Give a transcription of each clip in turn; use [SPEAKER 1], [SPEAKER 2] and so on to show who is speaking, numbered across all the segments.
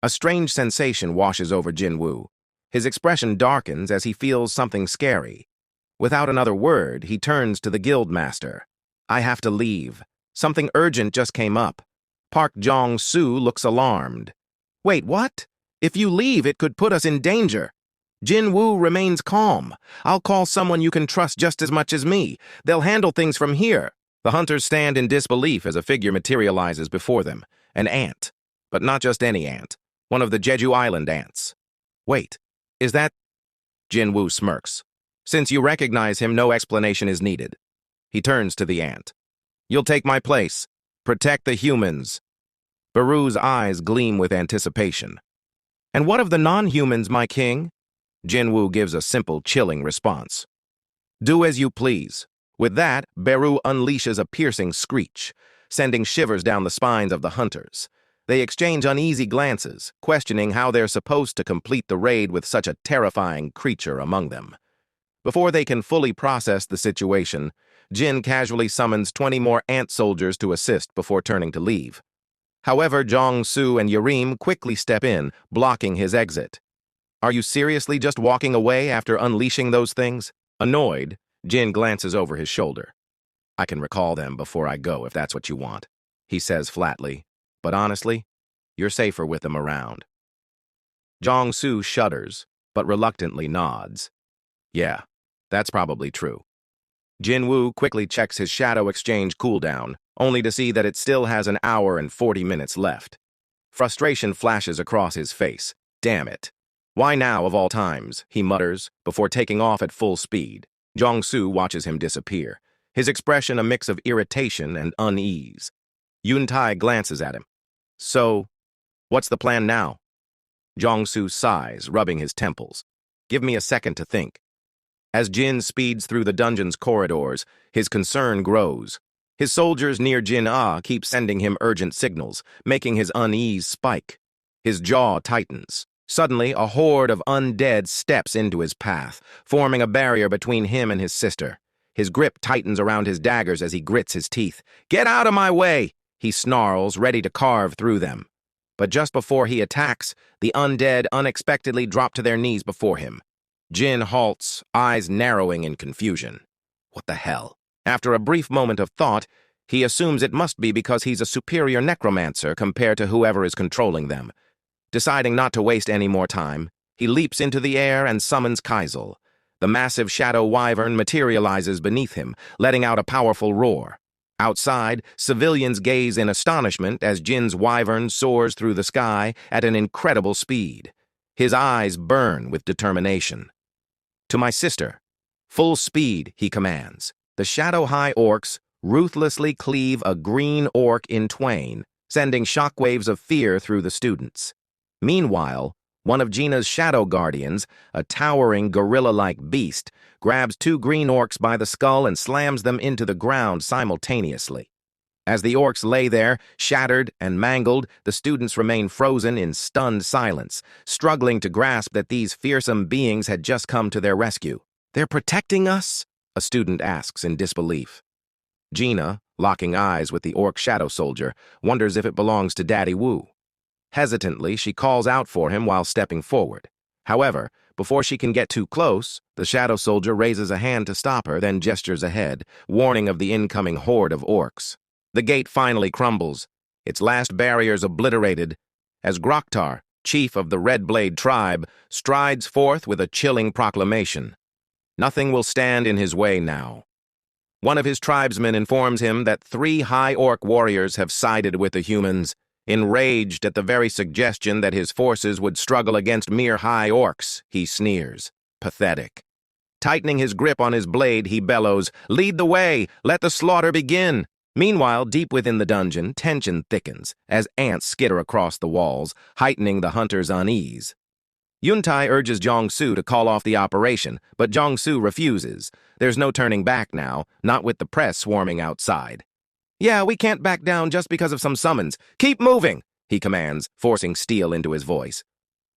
[SPEAKER 1] A strange sensation washes over Jin Wu. His expression darkens as he feels something scary. Without another word, he turns to the guild master. I have to leave. Something urgent just came up. Park Jong-soo looks alarmed. Wait, what? If you leave, it could put us in danger. Jin Wu remains calm. I'll call someone you can trust just as much as me. They'll handle things from here. The hunters stand in disbelief as a figure materializes before them. An ant. But not just any ant. One of the Jeju Island ants. Wait, is that... Jin Wu smirks. Since you recognize him, no explanation is needed. He turns to the ant. You'll take my place. Protect the humans. Baru's eyes gleam with anticipation. And what of the non-humans, my king? Jin Wu gives a simple, chilling response. Do as you please. With that, Beru unleashes a piercing screech, sending shivers down the spines of the hunters. They exchange uneasy glances, questioning how they're supposed to complete the raid with such a terrifying creature among them. Before they can fully process the situation, Jin casually summons 20 more ant soldiers to assist before turning to leave. However, Jong-soo and Yerim quickly step in, blocking his exit. Are you seriously just walking away after unleashing those things? Annoyed, Jin glances over his shoulder. I can recall them before I go if that's what you want, he says flatly. But honestly, you're safer with them around. Jong-soo shudders, but reluctantly nods. Yeah, that's probably true. Jin Wu quickly checks his shadow exchange cooldown, only to see that it still has an hour and 40 minutes left. Frustration flashes across his face. Damn it. Why now of all times, he mutters, before taking off at full speed. Jong-soo watches him disappear, his expression a mix of irritation and unease. Yun-tai glances at him. So, what's the plan now? Jong-soo sighs, rubbing his temples. Give me a second to think. As Jin speeds through the dungeon's corridors, his concern grows. His soldiers near Jinah keep sending him urgent signals, making his unease spike. His jaw tightens. Suddenly, a horde of undead steps into his path, forming a barrier between him and his sister. His grip tightens around his daggers as he grits his teeth. Get out of my way! He snarls, ready to carve through them. But just before he attacks, the undead unexpectedly drop to their knees before him. Jin halts, eyes narrowing in confusion. What the hell? After a brief moment of thought, he assumes it must be because he's a superior necromancer compared to whoever is controlling them. Deciding not to waste any more time, he leaps into the air and summons Kaisel. The massive shadow wyvern materializes beneath him, letting out a powerful roar. Outside, civilians gaze in astonishment as Jin's wyvern soars through the sky at an incredible speed. His eyes burn with determination. To my sister. Full speed, he commands. The shadow-high orcs ruthlessly cleave a green orc in twain, sending shockwaves of fear through the students. Meanwhile, one of Jinah's shadow guardians, a towering gorilla-like beast, grabs 2 green orcs by the skull and slams them into the ground simultaneously. As the orcs lay there, shattered and mangled, the students remain frozen in stunned silence, struggling to grasp that these fearsome beings had just come to their rescue. They're protecting us? A student asks in disbelief. Jinah, locking eyes with the orc shadow soldier, wonders if it belongs to Daddy Wu. Hesitantly, she calls out for him while stepping forward. However, before she can get too close, the shadow soldier raises a hand to stop her, then gestures ahead, warning of the incoming horde of orcs. The gate finally crumbles, its last barriers obliterated, as Grark, chief of the Red Blade tribe, strides forth with a chilling proclamation. Nothing will stand in his way now. One of his tribesmen informs him that 3 high orc warriors have sided with the humans, enraged at the very suggestion that his forces would struggle against mere high orcs. He sneers. Pathetic. Tightening his grip on his blade, he bellows, "Lead the way! Let the slaughter begin!" Meanwhile, deep within the dungeon, tension thickens as ants skitter across the walls, heightening the hunter's unease. Yun-tai urges Jong-soo to call off the operation, but Jong-soo refuses. There's no turning back now, not with the press swarming outside. Yeah, we can't back down just because of some summons. Keep moving, he commands, forcing steel into his voice.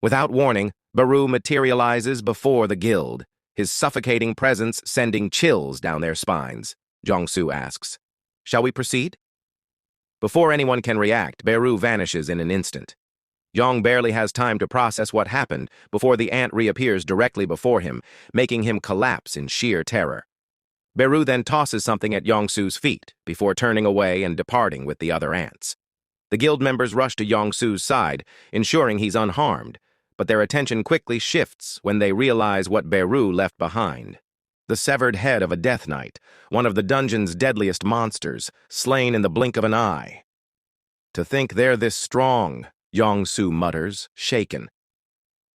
[SPEAKER 1] Without warning, Baru materializes before the guild, his suffocating presence sending chills down their spines. Jong-soo asks, "Shall we proceed?" Before anyone can react, Baru vanishes in an instant. Yong barely has time to process what happened before the ant reappears directly before him, making him collapse in sheer terror. Beru then tosses something at Yong-Su's feet before turning away and departing with the other ants. The guild members rush to Yong-Su's side, ensuring he's unharmed, but their attention quickly shifts when they realize what Beru left behind. The severed head of a Death Knight, one of the dungeon's deadliest monsters, slain in the blink of an eye. To think they're this strong, Yong-Su mutters, shaken.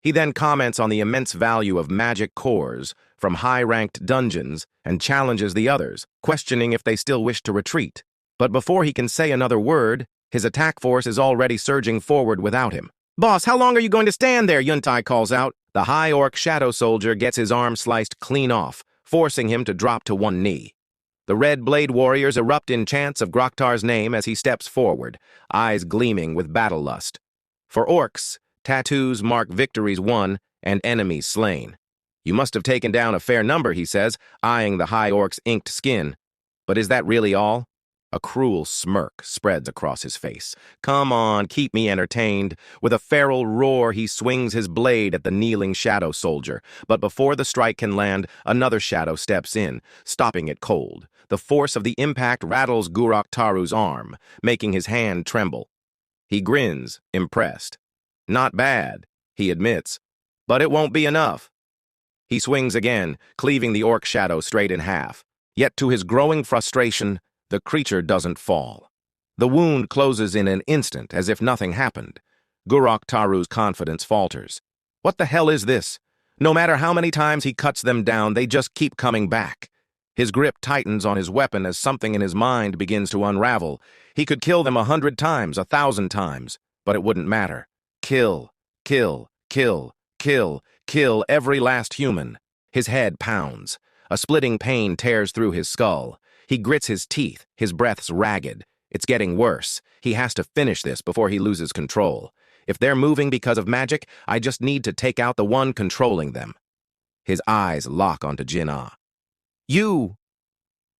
[SPEAKER 1] He then comments on the immense value of magic cores from high-ranked dungeons and challenges the others, questioning if they still wish to retreat. But before he can say another word, his attack force is already surging forward without him. "Boss, how long are you going to stand there?" Yuntai calls out. The high orc shadow soldier gets his arm sliced clean off, forcing him to drop to one knee. The red blade warriors erupt in chants of Groktar's name as he steps forward, eyes gleaming with battle lust. For orcs, tattoos mark victories won and enemies slain. "You must have taken down a fair number," he says, eyeing the high orc's inked skin. "But is that really all?" A cruel smirk spreads across his face. "Come on, keep me entertained." With a feral roar, he swings his blade at the kneeling shadow soldier. But before the strike can land, another shadow steps in, stopping it cold. The force of the impact rattles Grark Taru's arm, making his hand tremble. He grins, impressed. "Not bad," he admits, "but it won't be enough." He swings again, cleaving the orc shadow straight in half. Yet to his growing frustration, the creature doesn't fall. The wound closes in an instant, as if nothing happened. Grark Taru's confidence falters. What the hell is this? No matter how many times he cuts them down, they just keep coming back. His grip tightens on his weapon as something in his mind begins to unravel. He could kill them 100 times, 1,000 times, but it wouldn't matter. Kill, kill, kill, kill, kill every last human. His head pounds. A splitting pain tears through his skull. He grits his teeth, his breath's ragged. It's getting worse. He has to finish this before he loses control. If they're moving because of magic, I just need to take out the one controlling them. His eyes lock onto Jinah. "You!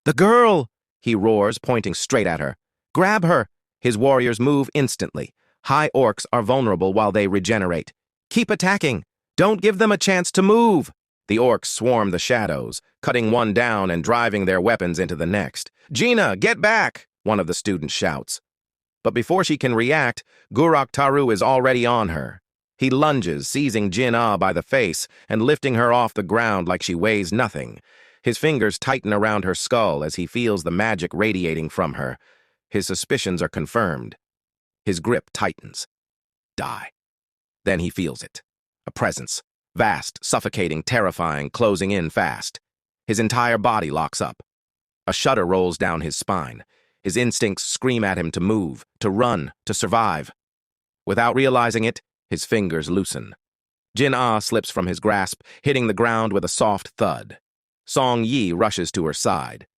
[SPEAKER 1] The girl!" he roars, pointing straight at her. "Grab her!" His warriors move instantly. High orcs are vulnerable while they regenerate. "Keep attacking! Don't give them a chance to move!" The orcs swarm the shadows, cutting one down and driving their weapons into the next. "Jinah, get back!" one of the students shouts. But before she can react, Grark Taru is already on her. He lunges, seizing Jinah by the face and lifting her off the ground like she weighs nothing. His fingers tighten around her skull as he feels the magic radiating from her. His suspicions are confirmed. His grip tightens. Die. Then he feels it. A presence. Vast, suffocating, terrifying, closing in fast. His entire body locks up. A shudder rolls down his spine. His instincts scream at him to move, to run, to survive. Without realizing it, his fingers loosen. Jinah slips from his grasp, hitting the ground with a soft thud. Song Yi rushes to her side.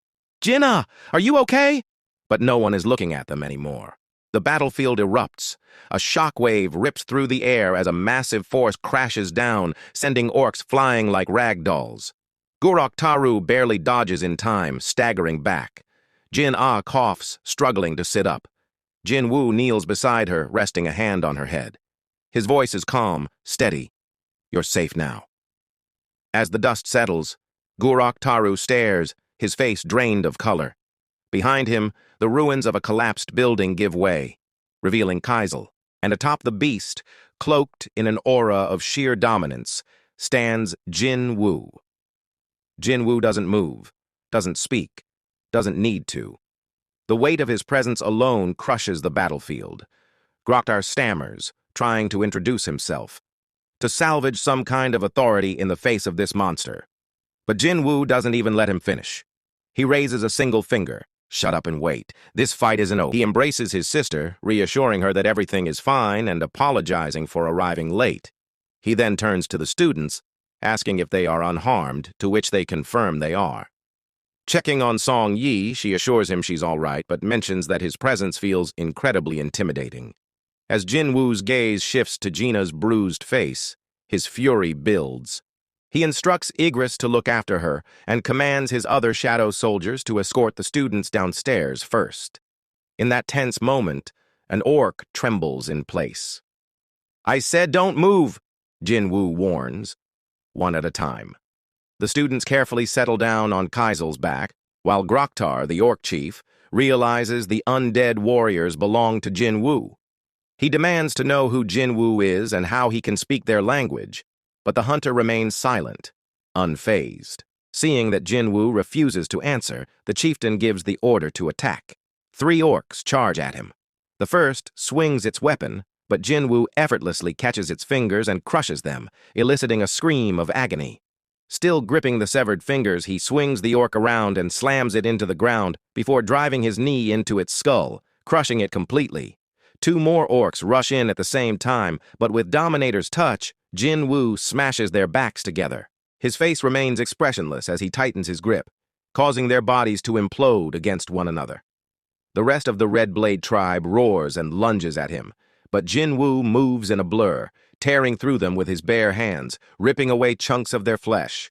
[SPEAKER 1] "Jinah, are you okay?" But no one is looking at them anymore. The battlefield erupts. A shockwave rips through the air as a massive force crashes down, sending orcs flying like rag dolls. Grark Taru barely dodges in time, staggering back. Jinah coughs, struggling to sit up. Jin Wu kneels beside her, resting a hand on her head. His voice is calm, steady. "You're safe now." As the dust settles, Grark Taru stares, his face drained of color. Behind him, the ruins of a collapsed building give way, revealing Kaisel, and atop the beast, cloaked in an aura of sheer dominance, stands Jin Wu. Jin Wu doesn't move, doesn't speak, doesn't need to. The weight of his presence alone crushes the battlefield. Groktar stammers, trying to introduce himself, to salvage some kind of authority in the face of this monster. But Jin Wu doesn't even let him finish. He raises a single finger. "Shut up and wait. This fight isn't over." He embraces his sister, reassuring her that everything is fine and apologizing for arriving late. He then turns to the students, asking if they are unharmed, to which they confirm they are. Checking on Song Yi, she assures him she's all right, but mentions that his presence feels incredibly intimidating. As Jin Wu's gaze shifts to Jinah's bruised face, his fury builds. He instructs Igris to look after her and commands his other shadow soldiers to escort the students downstairs first. In that tense moment, an orc trembles in place. I said don't move, Jin Wu warns, one at a time. The students carefully settle down on Kaisel's back, while Groktar, the orc chief, realizes the undead warriors belong to Jin Wu. He demands to know who Jin Wu is and how he can speak their language, but the hunter remains silent, unfazed. Seeing that Jin Wu refuses to answer, the chieftain gives the order to attack. 3 orcs charge at him. The first swings its weapon, but Jin Wu effortlessly catches its fingers and crushes them, eliciting a scream of agony. Still gripping the severed fingers, he swings the orc around and slams it into the ground before driving his knee into its skull, crushing it completely. 2 more orcs rush in at the same time, but with Dominator's touch, Jin Wu smashes their backs together. His face remains expressionless as he tightens his grip, causing their bodies to implode against one another. The rest of the Red Blade tribe roars and lunges at him, but Jin Wu moves in a blur, tearing through them with his bare hands, ripping away chunks of their flesh.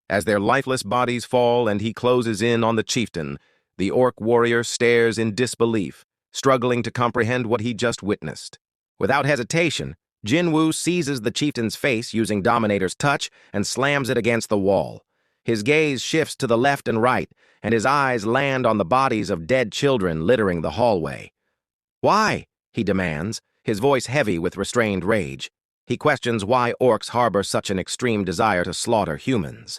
[SPEAKER 1] As their lifeless bodies fall and he closes in on the chieftain, the orc warrior stares in disbelief, struggling to comprehend what he just witnessed. Without hesitation, Jin Wu seizes the chieftain's face using Dominator's touch and slams it against the wall. His gaze shifts to the left and right, and his eyes land on the bodies of dead children littering the hallway. "Why?" he demands, his voice heavy with restrained rage. He questions why orcs harbor such an extreme desire to slaughter humans.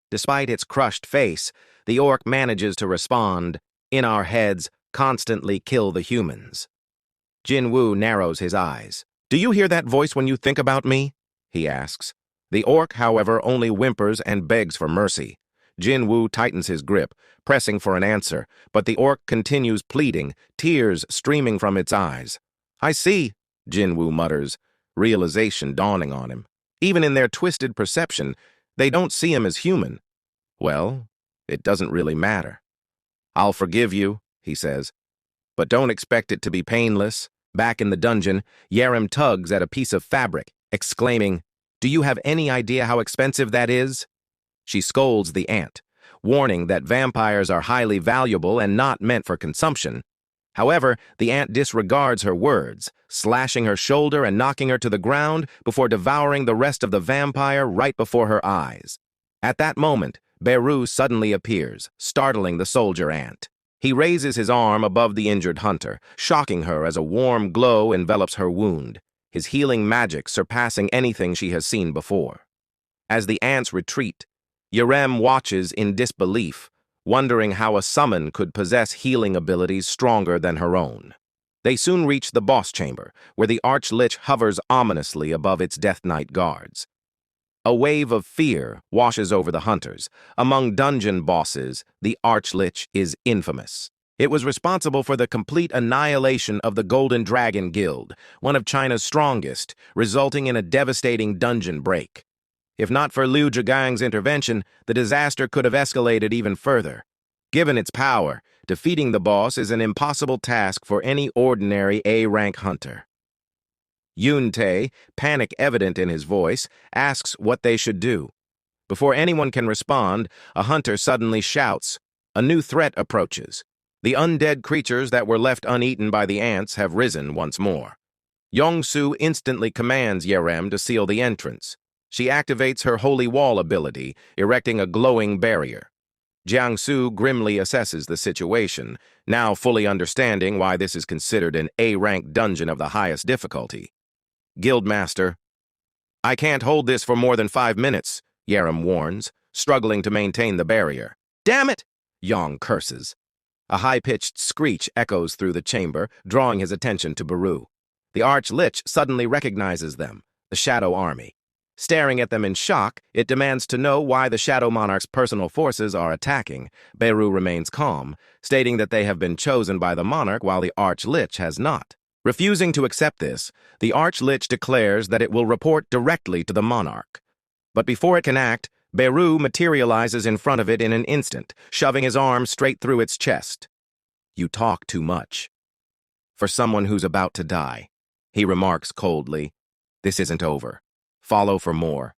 [SPEAKER 1] Despite its crushed face, the orc manages to respond, "In our heads, constantly kill the humans." Jin Wu narrows his eyes. "Do you hear that voice when you think about me?" he asks. The orc, however, only whimpers and begs for mercy. Jin Wu tightens his grip, pressing for an answer, but the orc continues pleading, tears streaming from its eyes. "I see," Jin Wu mutters, realization dawning on him. Even in their twisted perception, they don't see him as human. Well, it doesn't really matter. "I'll forgive you," he says, "but don't expect it to be painless." Back in the dungeon, Yerem tugs at a piece of fabric, exclaiming, "Do you have any idea how expensive that is?" She scolds the ant, warning that vampires are highly valuable and not meant for consumption. However, the ant disregards her words, slashing her shoulder and knocking her to the ground before devouring the rest of the vampire right before her eyes. At that moment, Beru suddenly appears, startling the soldier ant. He raises his arm above the injured hunter, shocking her as a warm glow envelops her wound, his healing magic surpassing anything she has seen before. As the ants retreat, Yerem watches in disbelief, wondering how a summon could possess healing abilities stronger than her own. They soon reach the boss chamber, where the Arch-Lich hovers ominously above its Death Knight guards. A wave of fear washes over the hunters. Among dungeon bosses, the Arch-Lich is infamous. It was responsible for the complete annihilation of the Golden Dragon Guild, one of China's strongest, resulting in a devastating dungeon break. If not for Liu Zhigang's intervention, the disaster could have escalated even further. Given its power, defeating the boss is an impossible task for any ordinary A-rank hunter. Yun Tae, panic evident in his voice, asks what they should do. Before anyone can respond, a hunter suddenly shouts. A new threat approaches. The undead creatures that were left uneaten by the ants have risen once more. Yongsu instantly commands Yerem to seal the entrance. She activates her Holy Wall ability, erecting a glowing barrier. Jiangsu grimly assesses the situation, now fully understanding why this is considered an A-rank dungeon of the highest difficulty. "Guildmaster, I can't hold this for more than 5 minutes, Yerem warns, struggling to maintain the barrier. "Damn it!" Yong curses. A high-pitched screech echoes through the chamber, drawing his attention to Beru. The Arch-Lich suddenly recognizes them, the Shadow Army. Staring at them in shock, it demands to know why the Shadow Monarch's personal forces are attacking. Beru remains calm, stating that they have been chosen by the Monarch while the Arch-Lich has not. Refusing to accept this, the Arch-Lich declares that it will report directly to the Monarch. But before it can act, Beru materializes in front of it in an instant, shoving his arm straight through its chest. "You talk too much. For someone who's about to die," he remarks coldly. "This isn't over. Follow for more."